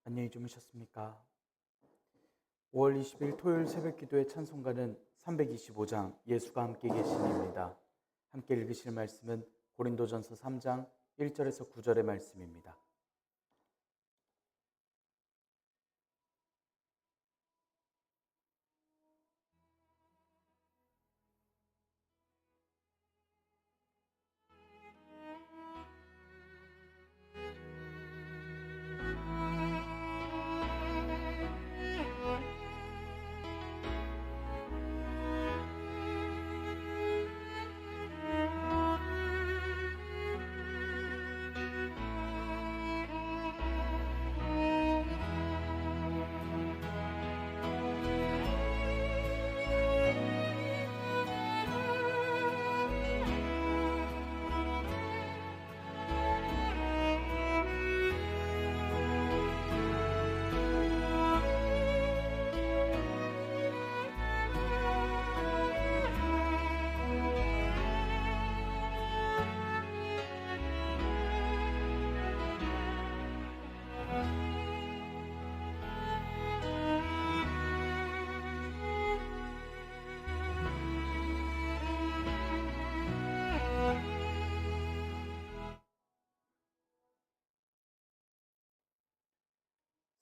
안녕히 주무셨습니까? 5월 20일 토요일 새벽기도의 찬송가는 325장 예수가 함께 계시니입니다. 함께 읽으실 말씀은 고린도전서 3장 1절에서 9절의 말씀입니다.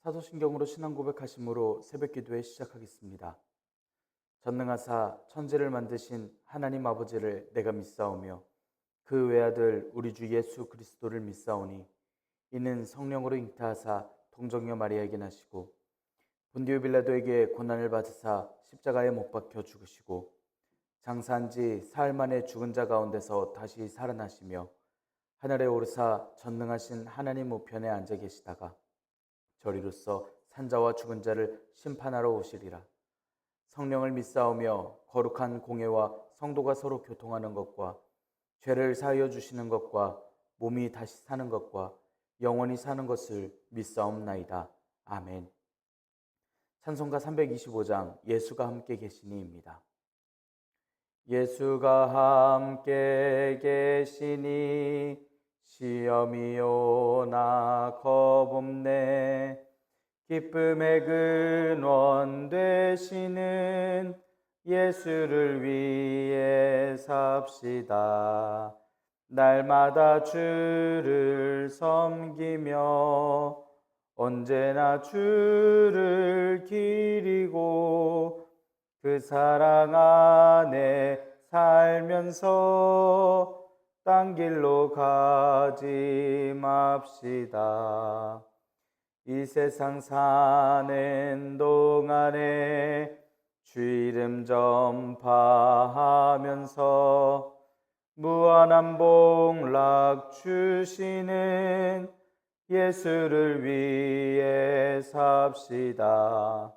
사도신경으로 신앙 고백하심으로 새벽기도에 시작하겠습니다. 전능하사 천지를 만드신 하나님 아버지를 내가 믿사오며 그 외아들 우리 주 예수 그리스도를 믿사오니 이는 성령으로 잉태하사 동정녀 마리아에게 나시고 본디오 빌라도에게 고난을 받으사 십자가에 못 박혀 죽으시고 장사한 지 사흘 만에 죽은 자 가운데서 다시 살아나시며 하늘에 오르사 전능하신 하나님 우편에 앉아 계시다가 저리로서 산자와 죽은 자를 심판하러 오시리라. 성령을 믿사오며 거룩한 공예와 성도가 서로 교통하는 것과 죄를 사하여 주시는 것과 몸이 다시 사는 것과 영원히 사는 것을 믿사옵나이다. 아멘. 찬송가 325장 예수가 함께 계시니입니다. 예수가 함께 계시니 시험이 오나 겁없네. 기쁨의 근원 되시는 예수를 위해 삽시다. 날마다 주를 섬기며 언제나 주를 기리고 그 사랑 안에 살면서 딴 길로 가지 맙시다. 이 세상 사는 동안에 주 이름 전파하면서 무한한 복락 주시는 예수를 위해 삽시다.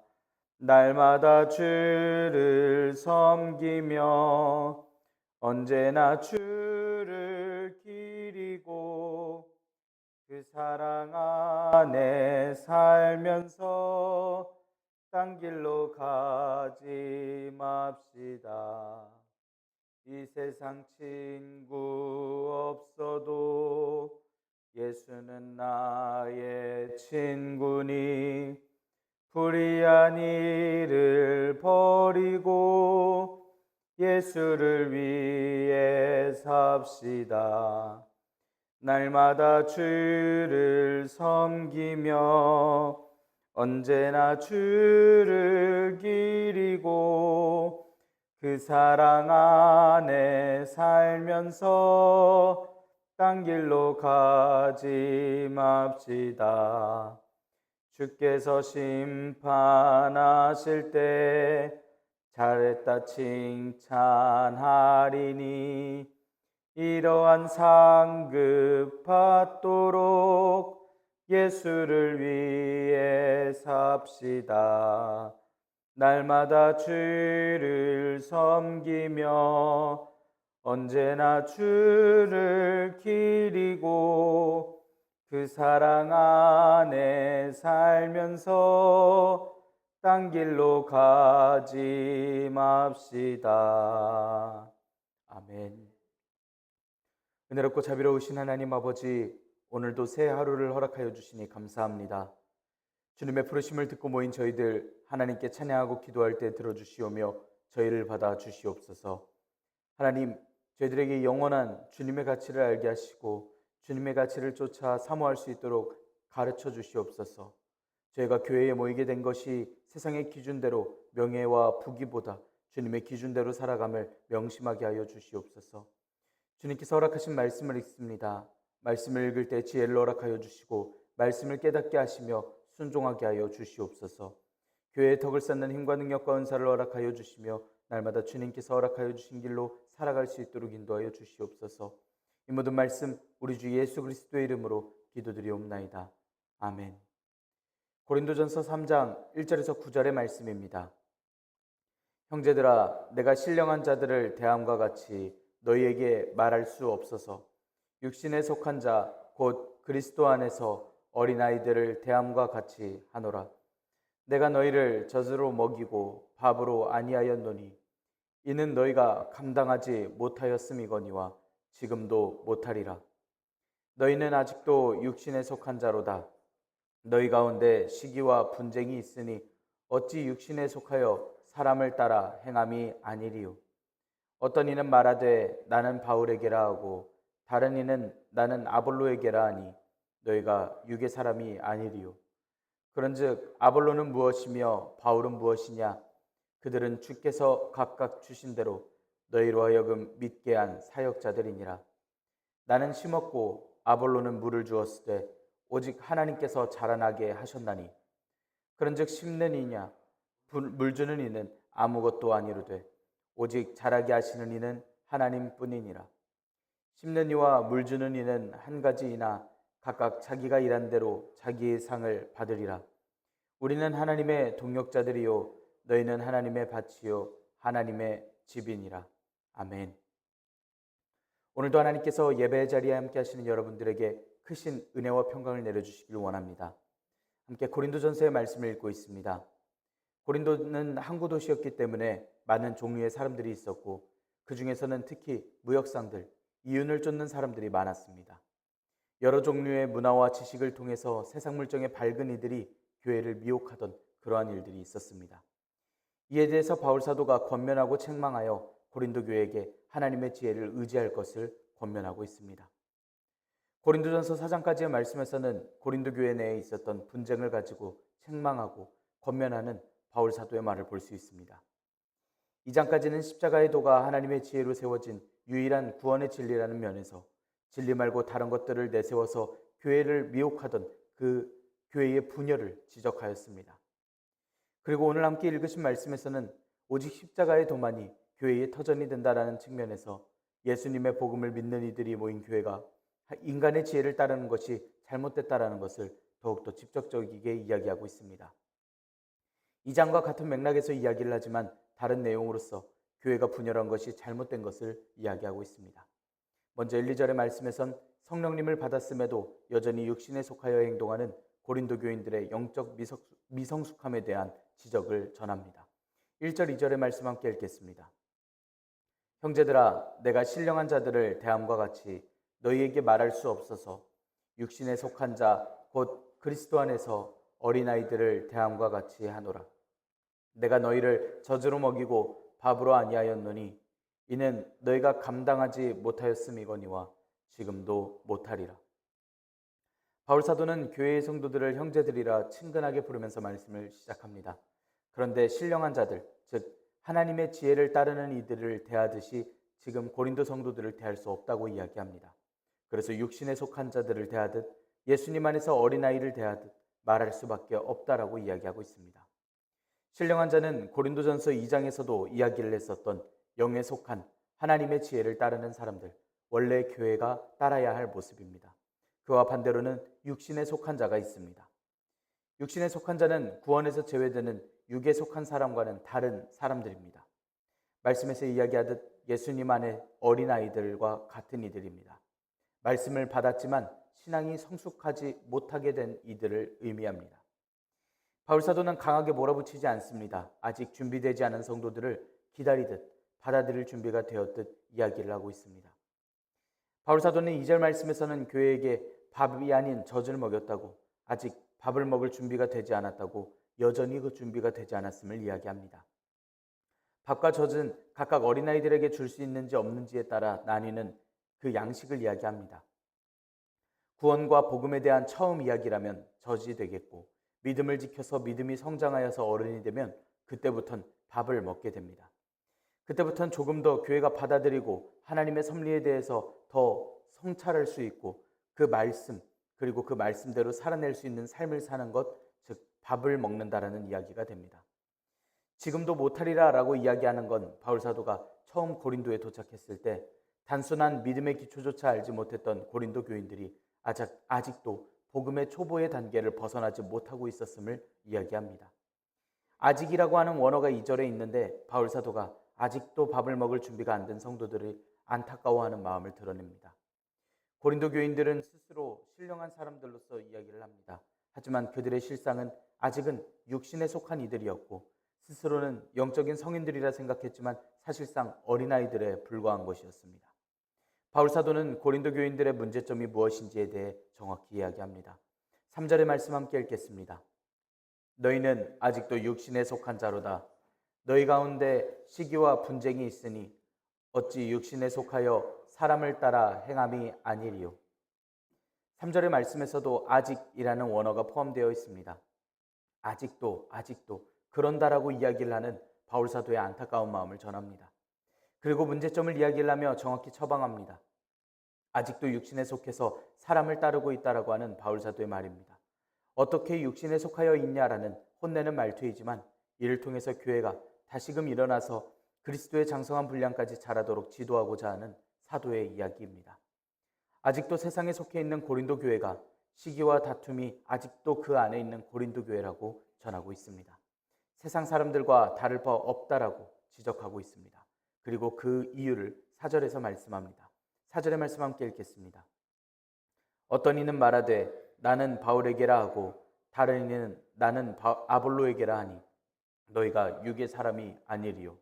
날마다 주를 섬기며 언제나 주를 기리고 그 사랑 안에 살면서 딴 길로 가지 맙시다. 이 세상 친구 없어도 예수는 나의 친구니 불의한 일을 버리고 예수를 위해 삽시다. 날마다 주를 섬기며 언제나 주를 기리고 그 사랑 안에 살면서 딴 길로 가지 맙시다. 주께서 심판하실 때 잘했다 칭찬하리니 이러한 상급 받도록 예수를 위해 삽시다. 날마다 주를 섬기며 언제나 주를 기리고 그 사랑 안에 살면서 딴 길로 가지 맙시다. 아멘. 은혜롭고 자비로우신 하나님 아버지, 오늘도 새 하루를 허락하여 주시니 감사합니다. 주님의 부르심을 듣고 모인 저희들 하나님께 찬양하고 기도할 때 들어주시오며 저희를 받아 주시옵소서. 하나님, 저희들에게 영원한 주님의 가치를 알게 하시고 주님의 가치를 쫓아 사모할 수 있도록 가르쳐 주시옵소서. 저희가 교회에 모이게 된 것이 세상의 기준대로 명예와 부귀보다 주님의 기준대로 살아감을 명심하게 하여 주시옵소서. 주님께서 허락하신 말씀을 읽습니다. 말씀을 읽을 때 지혜를 허락하여 주시고 말씀을 깨닫게 하시며 순종하게 하여 주시옵소서. 교회의 덕을 쌓는 힘과 능력과 은사를 허락하여 주시며 날마다 주님께서 허락하여 주신 길로 살아갈 수 있도록 인도하여 주시옵소서. 이 모든 말씀 우리 주 예수 그리스도의 이름으로 기도드리옵나이다. 아멘. 고린도전서 3장 1절에서 9절의 말씀입니다. 형제들아, 내가 신령한 자들을 대함과 같이 너희에게 말할 수 없어서 육신에 속한 자 곧 그리스도 안에서 어린아이들을 대함과 같이 하노라. 내가 너희를 젖으로 먹이고 밥으로 아니하였노니 이는 너희가 감당하지 못하였음이거니와 지금도 못하리라. 너희는 아직도 육신에 속한 자로다. 너희 가운데 시기와 분쟁이 있으니 어찌 육신에 속하여 사람을 따라 행함이 아니리요. 어떤 이는 말하되 나는 바울에게라 하고 다른 이는 나는 아볼로에게라 하니 너희가 육의 사람이 아니리요. 그런즉 아볼로는 무엇이며 바울은 무엇이냐? 그들은 주께서 각각 주신 대로 너희로 하여금 믿게 한 사역자들이니라. 나는 심었고 아볼로는 물을 주었을 때 오직 하나님께서 자라나게 하셨나니 그런즉 심는 이냐 물 주는 이는 아무것도 아니로되 오직 자라게 하시는 이는 하나님뿐이니라. 심는 이와 물 주는 이는 한 가지이나 각각 자기가 일한 대로 자기의 상을 받으리라. 우리는 하나님의 동역자들이요 너희는 하나님의 밭이요 하나님의 집이니라. 아멘. 오늘도 하나님께서 예배 자리에 함께 하시는 여러분들에게 크신 은혜와 평강을 내려주시길 원합니다. 함께 고린도전서의 말씀을 읽고 있습니다. 고린도는 항구 도시였기 때문에 많은 종류의 사람들이 있었고 그 중에서는 특히 무역상들, 이윤을 쫓는 사람들이 많았습니다. 여러 종류의 문화와 지식을 통해서 세상 물정에 밝은 이들이 교회를 미혹하던 그러한 일들이 있었습니다. 이에 대해서 바울 사도가 권면하고 책망하여 고린도 교회에게 하나님의 지혜를 의지할 것을 권면하고 있습니다. 고린도전서 4장까지의 말씀에서는 고린도 교회 내에 있었던 분쟁을 가지고 책망하고 권면하는 바울 사도의 말을 볼 수 있습니다. 2장까지는 십자가의 도가 하나님의 지혜로 세워진 유일한 구원의 진리라는 면에서 진리 말고 다른 것들을 내세워서 교회를 미혹하던 그 교회의 분열을 지적하였습니다. 그리고 오늘 함께 읽으신 말씀에서는 오직 십자가의 도만이 교회의 터전이 된다라는 측면에서 예수님의 복음을 믿는 이들이 모인 교회가 인간의 지혜를 따르는 것이 잘못됐다라는 것을 더욱더 직접적이게 이야기하고 있습니다. 2장과 같은 맥락에서 이야기를 하지만 다른 내용으로서 교회가 분열한 것이 잘못된 것을 이야기하고 있습니다. 먼저 1, 2절의 말씀에선 성령님을 받았음에도 여전히 육신에 속하여 행동하는 고린도 교인들의 영적 미성숙함에 대한 지적을 전합니다. 1절, 2절의 말씀 함께 읽겠습니다. 형제들아, 내가 신령한 자들을 대함과 같이 너희에게 말할 수 없어서 육신에 속한 자 곧 그리스도 안에서 어린아이들을 대함과 같이 하노라. 내가 너희를 젖으로 먹이고 밥으로 아니하였노니 이는 너희가 감당하지 못하였음이거니와 지금도 못하리라. 바울 사도는 교회의 성도들을 형제들이라 친근하게 부르면서 말씀을 시작합니다. 그런데 신령한 자들, 즉 하나님의 지혜를 따르는 이들을 대하듯이 지금 고린도 성도들을 대할 수 없다고 이야기합니다. 그래서 육신에 속한 자들을 대하듯 예수님 안에서 어린아이를 대하듯 말할 수밖에 없다라고 이야기하고 있습니다. 신령한 자는 고린도전서 2장에서도 이야기를 했었던 영에 속한 하나님의 지혜를 따르는 사람들, 원래 교회가 따라야 할 모습입니다. 그와 반대로는 육신에 속한 자가 있습니다. 육신에 속한 자는 구원에서 제외되는 육에 속한 사람과는 다른 사람들입니다. 말씀에서 이야기하듯 예수님 안에 어린아이들과 같은 이들입니다. 말씀을 받았지만 신앙이 성숙하지 못하게 된 이들을 의미합니다. 바울 사도는 강하게 몰아붙이지 않습니다. 아직 준비되지 않은 성도들을 기다리듯 받아들일 준비가 되었듯 이야기를 하고 있습니다. 바울 사도는 2절 말씀에서는 교회에게 밥이 아닌 젖을 먹였다고, 아직 밥을 먹을 준비가 되지 않았다고 여전히 그 준비가 되지 않았음을 이야기합니다. 밥과 젖은 각각 어린아이들에게 줄 수 있는지 없는지에 따라 나뉘는 그 양식을 이야기합니다. 구원과 복음에 대한 처음 이야기라면 젖이 되겠고, 믿음을 지켜서 믿음이 성장하여서 어른이 되면 그때부터는 밥을 먹게 됩니다. 그때부터는 조금 더 교회가 받아들이고 하나님의 섭리에 대해서 더 성찰할 수 있고, 그 말씀 그리고 그 말씀대로 살아낼 수 있는 삶을 사는 것, 즉 밥을 먹는다라는 이야기가 됩니다. 지금도 못하리라 라고 이야기하는 건 바울 사도가 처음 고린도에 도착했을 때 단순한 믿음의 기초조차 알지 못했던 고린도 교인들이 아직도 복음의 초보의 단계를 벗어나지 못하고 있었음을 이야기합니다. 아직이라고 하는 원어가 2절에 있는데 바울 사도가 아직도 밥을 먹을 준비가 안 된 성도들이 안타까워하는 마음을 드러냅니다. 고린도 교인들은 스스로 신령한 사람들로서 이야기를 합니다. 하지만 그들의 실상은 아직은 육신에 속한 이들이었고, 스스로는 영적인 성인들이라 생각했지만 사실상 어린아이들에 불과한 것이었습니다. 바울 사도는 고린도 교인들의 문제점이 무엇인지에 대해 정확히 이야기합니다. 3절의 말씀 함께 읽겠습니다. 너희는 아직도 육신에 속한 자로다. 너희 가운데 시기와 분쟁이 있으니 어찌 육신에 속하여 사람을 따라 행함이 아니리요. 3절의 말씀에서도 아직이라는 원어가 포함되어 있습니다. 아직도 그런다라고 이야기를 하는 바울 사도의 안타까운 마음을 전합니다. 그리고 문제점을 이야기를 하며 정확히 처방합니다. 아직도 육신에 속해서 사람을 따르고 있다라고 하는 바울 사도의 말입니다. 어떻게 육신에 속하여 있냐라는 혼내는 말투이지만 이를 통해서 교회가 다시금 일어나서 그리스도의 장성한 분량까지 자라도록 지도하고자 하는 사도의 이야기입니다. 아직도 세상에 속해 있는 고린도 교회가 시기와 다툼이 아직도 그 안에 있는 고린도 교회라고 전하고 있습니다. 세상 사람들과 다를 바 없다라고 지적하고 있습니다. 그리고 그 이유를 4절에서 말씀합니다. 4절의 말씀 함께 읽겠습니다. 어떤 이는 말하되 나는 바울에게라 하고 다른 이는 나는 아볼로에게라 하니 너희가 육의 사람이 아니리요.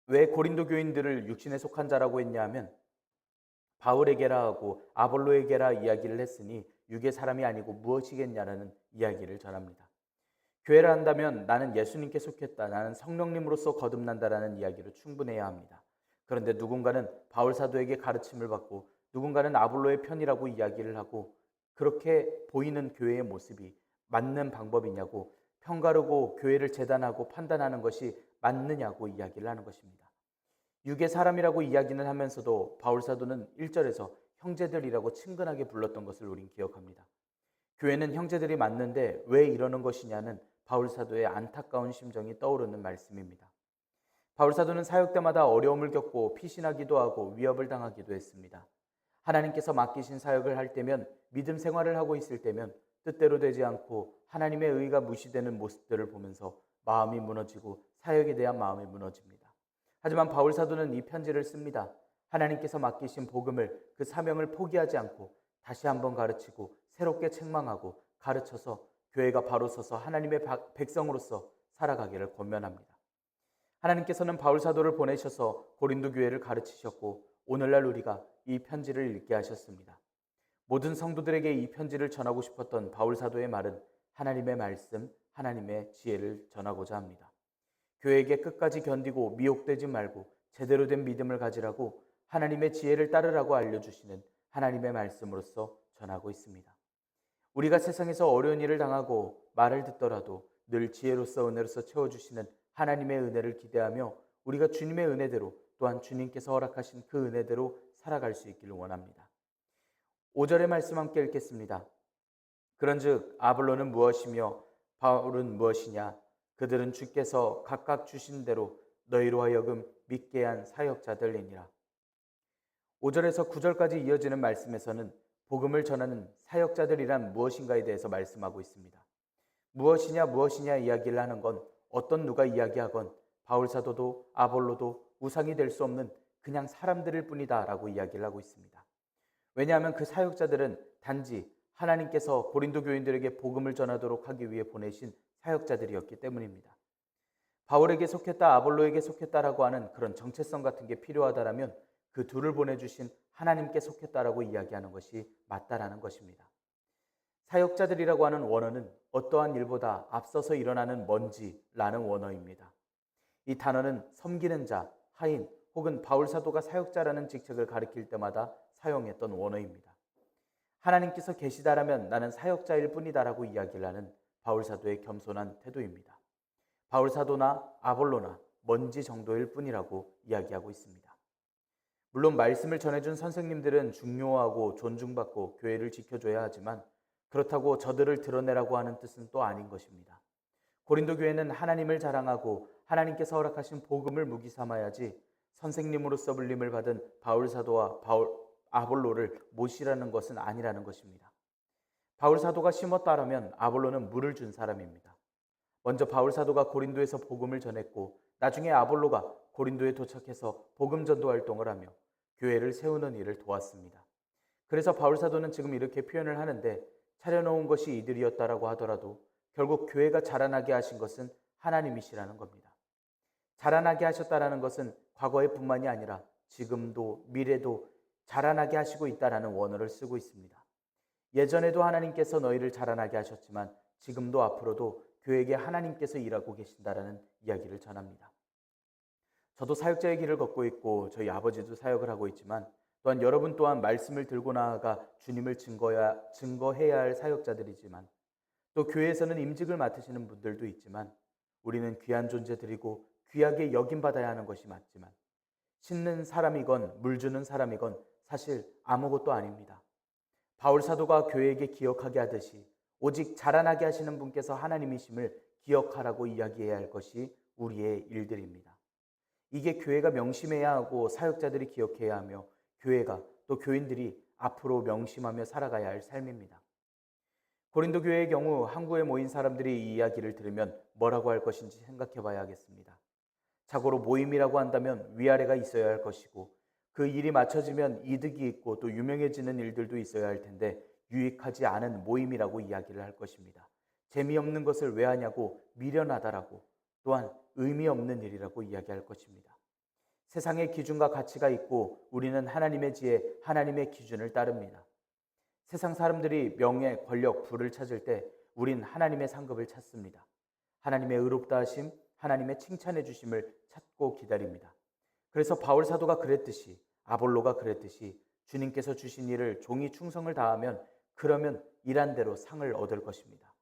왜 고린도 교인들을 육신에 속한 자라고 했냐 하면 바울에게라 하고 아볼로에게라 이야기를 했으니 육의 사람이 아니고 무엇이겠냐라는 이야기를 전합니다. 교회를 한다면 나는 예수님께 속했다, 나는 성령님으로서 거듭난다라는 이야기로 충분해야 합니다. 그런데 누군가는 바울 사도에게 가르침을 받고 누군가는 아볼로의 편이라고 이야기를 하고, 그렇게 보이는 교회의 모습이 맞는 방법이냐고, 평가르고 교회를 재단하고 판단하는 것이 맞느냐고 이야기를 하는 것입니다. 육의 사람이라고 이야기는 하면서도 바울 사도는 1절에서 형제들이라고 친근하게 불렀던 것을 우린 기억합니다. 교회는 형제들이 맞는데 왜 이러는 것이냐는 바울 사도의 안타까운 심정이 떠오르는 말씀입니다. 바울 사도는 사역 때마다 어려움을 겪고 피신하기도 하고 위협을 당하기도 했습니다. 하나님께서 맡기신 사역을 할 때면, 믿음 생활을 하고 있을 때면 뜻대로 되지 않고 하나님의 의가 무시되는 모습들을 보면서 마음이 무너지고 사역에 대한 마음이 무너집니다. 하지만 바울 사도는 이 편지를 씁니다. 하나님께서 맡기신 복음을, 그 사명을 포기하지 않고 다시 한번 가르치고 새롭게 책망하고 가르쳐서 교회가 바로 서서 하나님의 백성으로서 살아가기를 권면합니다. 하나님께서는 바울 사도를 보내셔서 고린도 교회를 가르치셨고 오늘날 우리가 이 편지를 읽게 하셨습니다. 모든 성도들에게 이 편지를 전하고 싶었던 바울 사도의 말은 하나님의 말씀, 하나님의 지혜를 전하고자 합니다. 교회에게 끝까지 견디고 미혹되지 말고 제대로 된 믿음을 가지라고 하나님의 지혜를 따르라고 알려주시는 하나님의 말씀으로서 전하고 있습니다. 우리가 세상에서 어려운 일을 당하고 말을 듣더라도 늘 지혜로서 은혜로서 채워주시는 하나님의 은혜를 기대하며 우리가 주님의 은혜대로, 또한 주님께서 허락하신 그 은혜대로 살아갈 수 있기를 원합니다. 5절의 말씀 함께 읽겠습니다. 그런즉 아볼로는 무엇이며 바울은 무엇이냐? 그들은 주께서 각각 주신 대로 너희로 하여금 믿게 한 사역자들이니라. 5절에서 9절까지 이어지는 말씀에서는 복음을 전하는 사역자들이란 무엇인가에 대해서 말씀하고 있습니다. 무엇이냐 이야기를 하는 건 어떤 누가 이야기하건 바울 사도도 아볼로도 우상이 될 수 없는 그냥 사람들일 뿐이다 라고 이야기를 하고 있습니다. 왜냐하면 그 사역자들은 단지 하나님께서 고린도 교인들에게 복음을 전하도록 하기 위해 보내신 사역자들이었기 때문입니다. 바울에게 속했다, 아볼로에게 속했다라고 하는 그런 정체성 같은 게 필요하다라면 그 둘을 보내주신 하나님께 속했다라고 이야기하는 것이 맞다라는 것입니다. 사역자들이라고 하는 원어는 어떠한 일보다 앞서서 일어나는 먼지라는 원어입니다. 이 단어는 섬기는 자, 하인 혹은 바울 사도가 사역자라는 직책을 가리킬 때마다 사용했던 원어입니다. 하나님께서 계시다라면 나는 사역자일 뿐이다라고 이야기를 하는 바울 사도의 겸손한 태도입니다. 바울 사도나 아볼로나 먼지 정도일 뿐이라고 이야기하고 있습니다. 물론 말씀을 전해준 선생님들은 중요하고 존중받고 교회를 지켜줘야 하지만 그렇다고 저들을 드러내라고 하는 뜻은 또 아닌 것입니다. 고린도 교회는 하나님을 자랑하고 하나님께서 허락하신 복음을 무기 삼아야지 선생님으로서 불림을 받은 바울 사도와 아볼로를 모시라는 것은 아니라는 것입니다. 바울 사도가 심었다라면 아볼로는 물을 준 사람입니다. 먼저 바울 사도가 고린도에서 복음을 전했고 나중에 아볼로가 고린도에 도착해서 복음 전도 활동을 하며 교회를 세우는 일을 도왔습니다. 그래서 바울 사도는 지금 이렇게 표현을 하는데 차려놓은 것이 이들이었다라고 하더라도 결국 교회가 자라나게 하신 것은 하나님이시라는 겁니다. 자라나게 하셨다라는 것은 과거의 뿐만이 아니라 지금도 미래도 자라나게 하시고 있다라는 원어를 쓰고 있습니다. 예전에도 하나님께서 너희를 자라나게 하셨지만 지금도 앞으로도 교회에게 하나님께서 일하고 계신다라는 이야기를 전합니다. 저도 사역자의 길을 걷고 있고 저희 아버지도 사역을 하고 있지만 또한 여러분 또한 말씀을 들고 나아가 주님을 증거해야 할 사역자들이지만 또 교회에서는 임직을 맡으시는 분들도 있지만 우리는 귀한 존재들이고 귀하게 여김받아야 하는 것이 맞지만 심는 사람이건 물 주는 사람이건 사실 아무것도 아닙니다. 바울 사도가 교회에게 기억하게 하듯이 오직 자라나게 하시는 분께서 하나님이심을 기억하라고 이야기해야 할 것이 우리의 일들입니다. 이게 교회가 명심해야 하고 사역자들이 기억해야 하며 교회가 또 교인들이 앞으로 명심하며 살아가야 할 삶입니다. 고린도 교회의 경우 항구에 모인 사람들이 이 이야기를 들으면 뭐라고 할 것인지 생각해 봐야 하겠습니다. 자고로 모임이라고 한다면 위아래가 있어야 할 것이고 그 일이 맞춰지면 이득이 있고 또 유명해지는 일들도 있어야 할 텐데 유익하지 않은 모임이라고 이야기를 할 것입니다. 재미없는 것을 왜 하냐고 미련하다라고 또한 의미 없는 일이라고 이야기할 것입니다. 세상의 기준과 가치가 있고 우리는 하나님의 지혜, 하나님의 기준을 따릅니다. 세상 사람들이 명예, 권력, 부를 찾을 때 우린 하나님의 상급을 찾습니다. 하나님의 의롭다 하심, 하나님의 칭찬해 주심을 찾고 기다립니다. 그래서 바울 사도가 그랬듯이 아볼로가 그랬듯이 주님께서 주신 일을 종이 충성을 다하면 그러면 일한 대로 상을 얻을 것입니다.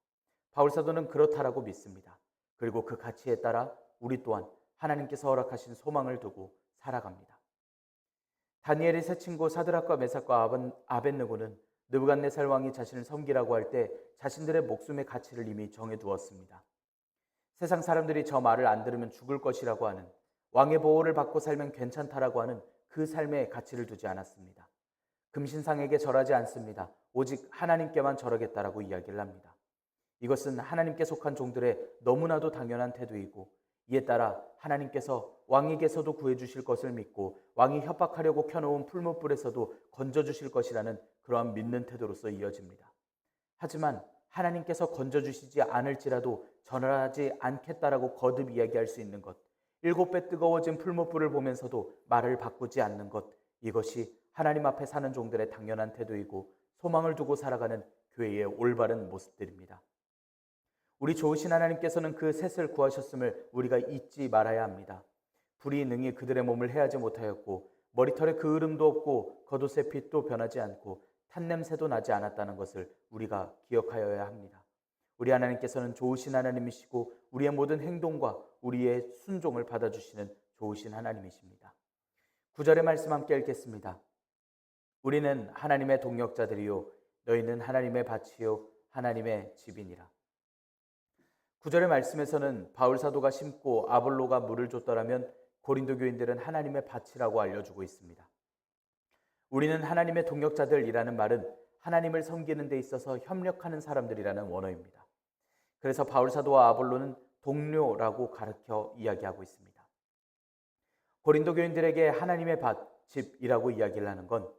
바울 사도는 그렇다라고 믿습니다. 그리고 그 가치에 따라 우리 또한 하나님께서 허락하신 소망을 두고 살아갑니다. 다니엘의 세 친구 사드락과 메삭과 아벳느고는 느부갓네살 왕이 자신을 섬기라고 할 때 자신들의 목숨의 가치를 이미 정해두었습니다. 세상 사람들이 저 말을 안 들으면 죽을 것이라고 하는 왕의 보호를 받고 살면 괜찮다라고 하는 그 삶에 가치를 두지 않았습니다. 금신상에게 절하지 않습니다. 오직 하나님께만 절하겠다라고 이야기를 합니다. 이것은 하나님께 속한 종들의 너무나도 당연한 태도이고 이에 따라 하나님께서 왕에게서도 구해주실 것을 믿고 왕이 협박하려고 켜놓은 풀무불에서도 건져주실 것이라는 그러한 믿는 태도로서 이어집니다. 하지만 하나님께서 건져주시지 않을지라도 전하지 않겠다라고 거듭 이야기할 수 있는 것, 7배 뜨거워진 풀무불을 보면서도 말을 바꾸지 않는 것, 이것이 하나님 앞에 사는 종들의 당연한 태도이고 소망을 두고 살아가는 교회의 올바른 모습들입니다. 우리 좋으신 하나님께서는 그 셋을 구하셨음을 우리가 잊지 말아야 합니다. 불이 능히 그들의 몸을 해하지 못하였고 머리털에 그 으름도 없고 겉옷의 빛도 변하지 않고 탄냄새도 나지 않았다는 것을 우리가 기억하여야 합니다. 우리 하나님께서는 좋으신 하나님이시고 우리의 모든 행동과 우리의 순종을 받아주시는 좋으신 하나님이십니다. 9절의 말씀 함께 읽겠습니다. 우리는 하나님의 동역자들이요 너희는 하나님의 밭이요 하나님의 집이니라. 9절의 말씀에서는 바울 사도가 심고 아볼로가 물을 줬더라면 고린도 교인들은 하나님의 밭이라고 알려주고 있습니다. 우리는 하나님의 동역자들이라는 말은 하나님을 섬기는 데 있어서 협력하는 사람들이라는 원어입니다. 그래서 바울 사도와 아볼로는 동료라고 가르쳐 이야기하고 있습니다. 고린도 교인들에게 하나님의 밭, 집이라고 이야기를 하는 건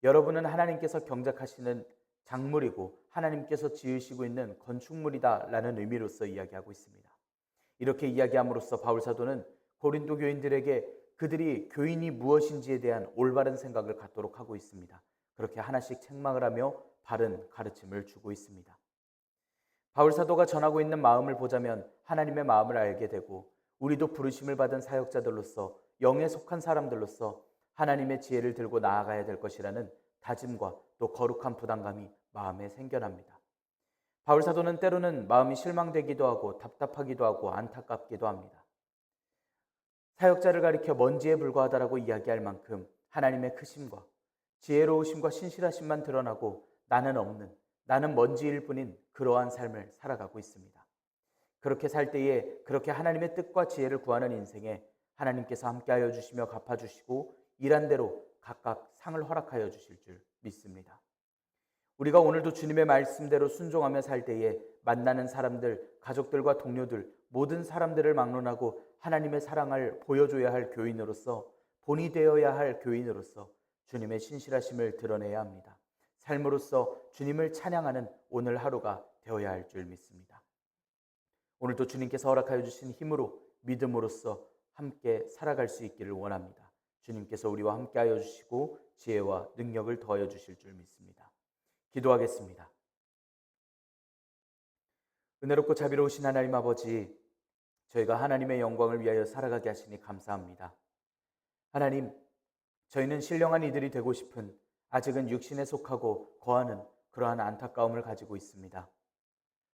여러분은 하나님께서 경작하시는 작물이고 하나님께서 지으시고 있는 건축물이다라는 의미로서 이야기하고 있습니다. 이렇게 이야기함으로써 바울 사도는 고린도 교인들에게 그들이 교인이 무엇인지에 대한 올바른 생각을 갖도록 하고 있습니다. 그렇게 하나씩 책망을 하며 바른 가르침을 주고 있습니다. 바울 사도가 전하고 있는 마음을 보자면 하나님의 마음을 알게 되고 우리도 부르심을 받은 사역자들로서 영에 속한 사람들로서 하나님의 지혜를 들고 나아가야 될 것이라는 다짐과 또 거룩한 부담감이 마음에 생겨납니다. 바울 사도는 때로는 마음이 실망되기도 하고 답답하기도 하고 안타깝기도 합니다. 사역자를 가리켜 먼지에 불과하다라고 이야기할 만큼 하나님의 크심과 지혜로우심과 신실하심만 드러나고 나는 없는, 나는 먼지일 뿐인 그러한 삶을 살아가고 있습니다. 그렇게 살 때에 그렇게 하나님의 뜻과 지혜를 구하는 인생에 하나님께서 함께하여 주시며 갚아주시고 일한 대로 각각 상을 허락하여 주실 줄 믿습니다. 우리가 오늘도 주님의 말씀대로 순종하며 살 때에 만나는 사람들, 가족들과 동료들, 모든 사람들을 막론하고 하나님의 사랑을 보여줘야 할 교인으로서, 본이 되어야 할 교인으로서 주님의 신실하심을 드러내야 합니다. 삶으로서 주님을 찬양하는 오늘 하루가 되어야 할 줄 믿습니다. 오늘도 주님께서 허락하여 주신 힘으로 믿음으로써 함께 살아갈 수 있기를 원합니다. 주님께서 우리와 함께하여 주시고 지혜와 능력을 더하여 주실 줄 믿습니다. 기도하겠습니다. 은혜롭고 자비로우신 하나님 아버지, 저희가 하나님의 영광을 위하여 살아가게 하시니 감사합니다. 하나님, 저희는 신령한 이들이 되고 싶은 아직은 육신에 속하고 거하는 그러한 안타까움을 가지고 있습니다.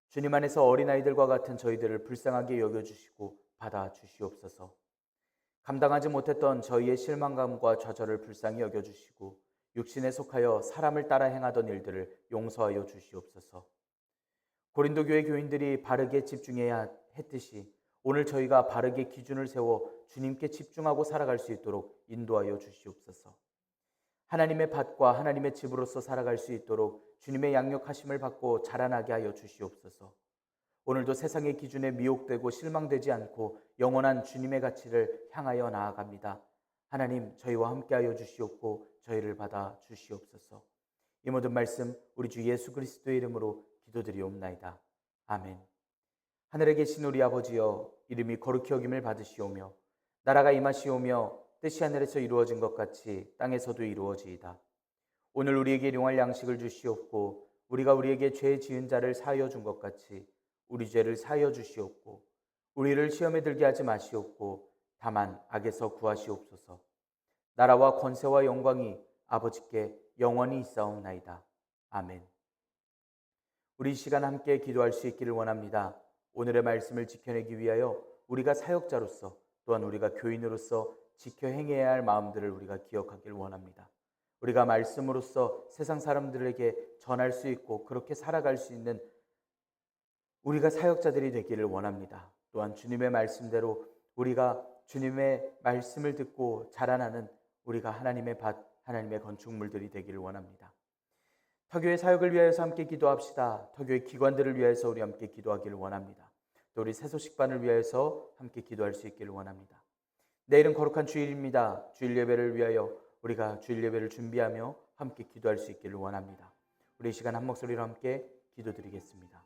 주님 안에서 어린아이들과 같은 저희들을 불쌍하게 여겨주시고 받아주시옵소서. 감당하지 못했던 저희의 실망감과 좌절을 불쌍히 여겨주시고 육신에 속하여 사람을 따라 행하던 일들을 용서하여 주시옵소서. 고린도 교회 교인들이 바르게 집중해야 했듯이 오늘 저희가 바르게 기준을 세워 주님께 집중하고 살아갈 수 있도록 인도하여 주시옵소서. 하나님의 밭과 하나님의 집으로서 살아갈 수 있도록 주님의 양육하심을 받고 자라나게 하여 주시옵소서. 오늘도 세상의 기준에 미혹되고 실망되지 않고 영원한 주님의 가치를 향하여 나아갑니다. 하나님, 저희와 함께하여 주시옵고 저희를 받아 주시옵소서. 이 모든 말씀 우리 주 예수 그리스도의 이름으로 기도드리옵나이다. 아멘. 하늘에 계신 우리 아버지여, 이름이 거룩히 여김을 받으시오며 나라가 임하시오며 뜻이 하늘에서 이루어진 것 같이 땅에서도 이루어지이다. 오늘 우리에게 일용할 양식을 주시옵고 우리가 우리에게 죄 지은 자를 사하여 준 것 같이 우리 죄를 사하여 주시옵고 우리를 시험에 들게 하지 마시옵고 다만 악에서 구하시옵소서. 나라와 권세와 영광이 아버지께 영원히 있사옵나이다. 아멘. 우리 이 시간 함께 기도할 수 있기를 원합니다. 오늘의 말씀을 지켜내기 위하여 우리가 사역자로서 또한 우리가 교인으로서 지켜 행해야 할 마음들을 우리가 기억하길 원합니다. 우리가 말씀으로써 세상 사람들에게 전할 수 있고 그렇게 살아갈 수 있는 우리가 사역자들이 되기를 원합니다. 또한 주님의 말씀대로 우리가 주님의 말씀을 듣고 자라나는 우리가 하나님의 밭, 하나님의 건축물들이 되기를 원합니다. 터교의 사역을 위하여서 함께 기도합시다. 터교의 기관들을 위하여서 우리 함께 기도하기를 원합니다. 또 우리 새소식반을 위하여서 함께 기도할 수 있기를 원합니다. 내일은 거룩한 주일입니다. 주일 예배를 위하여 우리가 주일 예배를 준비하며 함께 기도할 수 있기를 원합니다. 우리 이 시간 한 목소리로 함께 기도드리겠습니다.